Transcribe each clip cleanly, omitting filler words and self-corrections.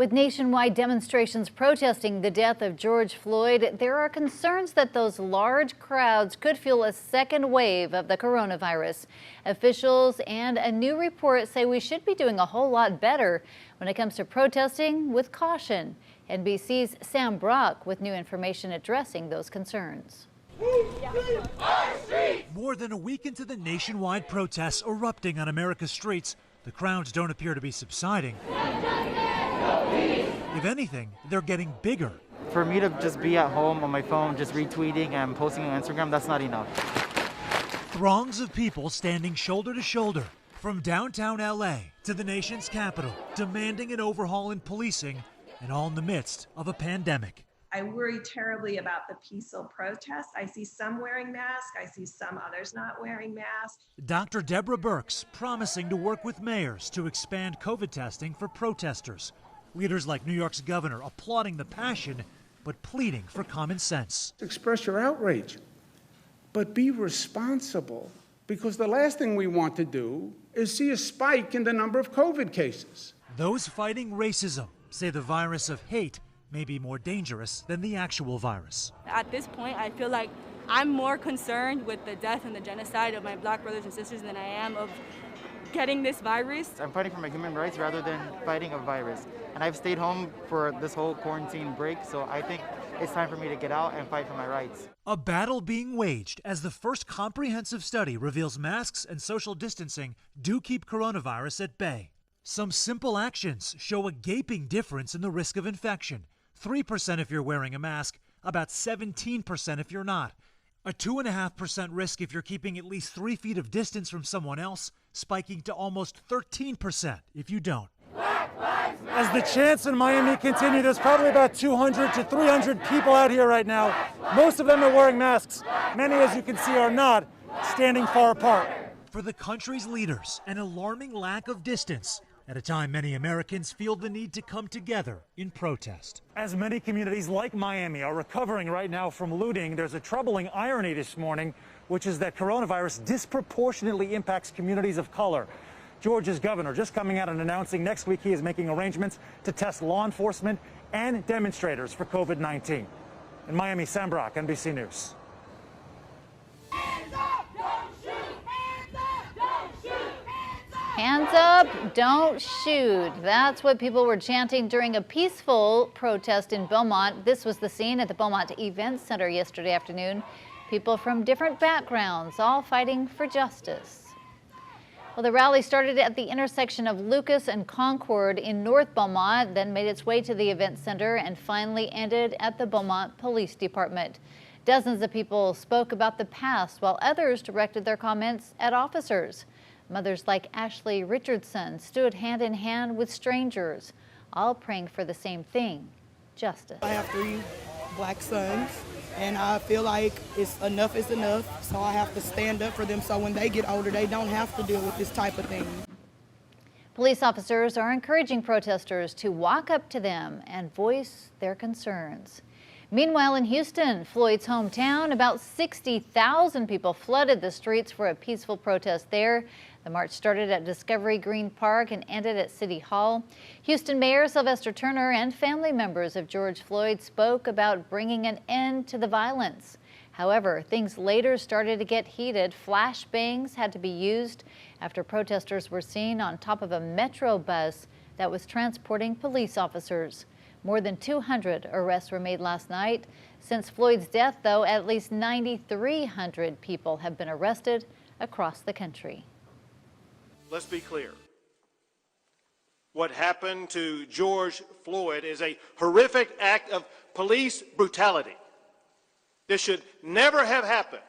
With nationwide demonstrations protesting the death of George Floyd, there are concerns that those large crowds could fuel a second wave of the coronavirus. Officials and a new report say we should be doing a whole lot better when it comes to protesting with caution. NBC's Sam Brock with new information addressing those concerns. More than a week into the nationwide protests erupting on America's streets, the crowds don't appear to be subsiding. If anything, they're getting bigger. For me to just be at home on my phone, just retweeting and posting on Instagram, that's not enough. Throngs of people standing shoulder to shoulder from downtown LA to the nation's capital, demanding an overhaul in policing, and all in the midst of a pandemic. I worry terribly about the peaceful protests. I see some wearing masks. I see some others not wearing masks. Dr. Deborah Birx promising to work with mayors to expand COVID testing for protesters. Leaders like New York's governor applauding the passion, but pleading for common sense. Express your outrage, but be responsible, because the last thing we want to do is see a spike in the number of COVID cases. Those fighting racism say the virus of hate may be more dangerous than the actual virus. At this point, I feel like I'm more concerned with the death and the genocide of my black brothers and sisters than I am of getting this virus. I'm fighting for my human rights rather than fighting a virus. And I've stayed home for this whole quarantine break, so I think it's time for me to get out and fight for my rights. A battle being waged as the first comprehensive study reveals masks and social distancing do keep coronavirus at bay. Some simple actions show a gaping difference in the risk of infection. 3% if you're wearing a mask, about 17% if you're not. A 2.5% risk if you're keeping at least 3 feet of distance from someone else, spiking to almost 13% if you don't. As the chants in Miami continue, there's probably about 200 to 300 people out here right now. Most of them are wearing masks. Many, as you can see, are not, standing far apart. For the country's leaders, an alarming lack of distance at a time many Americans feel the need to come together in protest. As many communities like Miami are recovering right now from looting, there's a troubling irony this morning, which is that coronavirus disproportionately impacts communities of color. Georgia's governor just coming out and announcing next week he is making arrangements to test law enforcement and demonstrators for COVID-19. In Miami, Sam Brock, NBC News. Hands up, don't shoot. That's what people were chanting during a peaceful protest in Beaumont. This was the scene at the Beaumont Event Center yesterday afternoon. People from different backgrounds, all fighting for justice. Well, the rally started at the intersection of Lucas and Concord in North Beaumont, then made its way to the event center and finally ended at the Beaumont Police Department. Dozens of people spoke about the past while others directed their comments at officers. Mothers like Ashley Richardson stood hand in hand with strangers, all praying for the same thing, justice. I have 3 black sons, and I feel like enough is enough, so I have to stand up for them so when they get older, they don't have to deal with this type of thing. Police officers are encouraging protesters to walk up to them and voice their concerns. Meanwhile, in Houston, Floyd's hometown, about 60,000 people flooded the streets for a peaceful protest there. The march started at Discovery Green Park and ended at City Hall. Houston Mayor Sylvester Turner and family members of George Floyd spoke about bringing an end to the violence. However, things later started to get heated. Flashbangs had to be used after protesters were seen on top of a Metro bus that was transporting police officers. More than 200 arrests were made last night. Since Floyd's death, though, at least 9,300 people have been arrested across the country. Let's be clear. What happened to George Floyd is a horrific act of police brutality. This should never have happened,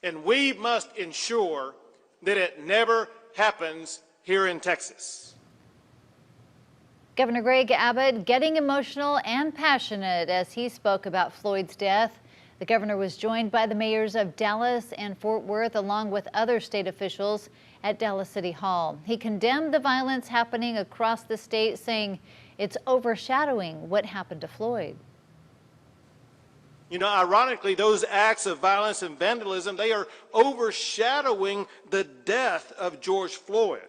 and we must ensure that it never happens here in Texas. Governor Greg Abbott getting emotional and passionate as he spoke about Floyd's death. The governor was joined by the mayors of Dallas and Fort Worth, along with other state officials at Dallas City Hall. He condemned the violence happening across the state, saying it's overshadowing what happened to Floyd. You know, ironically, those acts of violence and vandalism, they are overshadowing the death of George Floyd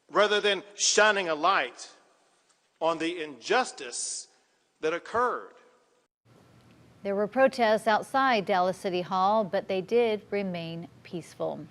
rather than shining a light on the injustice that occurred. There were protests outside Dallas City Hall, but they did remain peaceful.